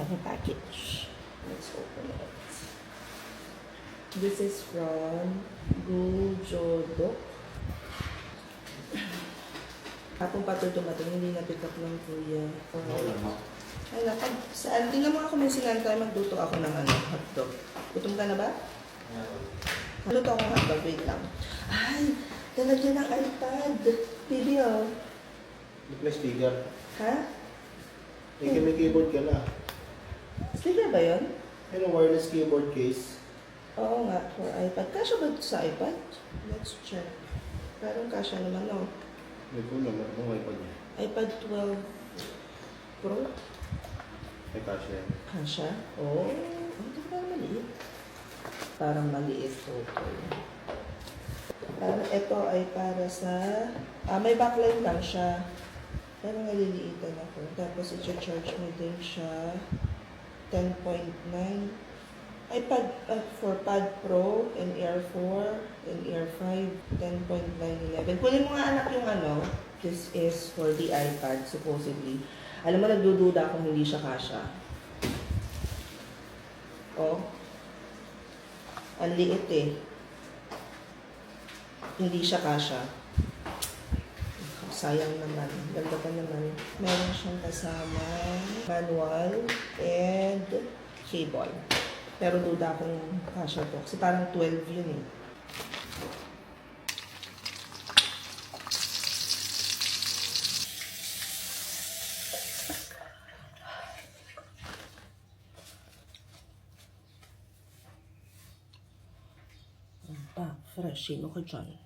another package. Let's open it. This is from Gujodok. Kapong pato dumating, hindi na-pick up ng kuya. Ay, nakag... Saan? Tingnan mo ako may sinantay, magluto ako ng hotdog. Gutom ka na ba? Magluto ako ng hotdog, wait lang. Ay, talagyan ng iPad. Video. May speaker. Ha? May keyboard ka na. Speaker ba yun? Yung wireless keyboard case. Oo nga, for iPad. Kasya ba sa iPad? Let's check. Parang kasya naman, no? May kulang na ng iPad niya. iPad 12 Pro? May cash yan. Kasya? Oo. Hindi parang maliit. Parang maliit po. Ito ay para sa... may backlight lang siya. Pero naliliitan ako. Tapos i-charge mo din siya 10.9. iPad for Pad Pro and Air 4 and Air 5 10.911. Kunin mo nga anak yung this is for the iPad supposedly. Alam mo, nagdududa kung hindi siya kasya. Oh. Ang liit eh. Hindi siya kasya. Sayang naman. Ganda pa naman. Meron siyang kasama manual and cable. Pero duda kung kasya to. Kasi parang 12 yun eh. Fresh. Sino ka dyan?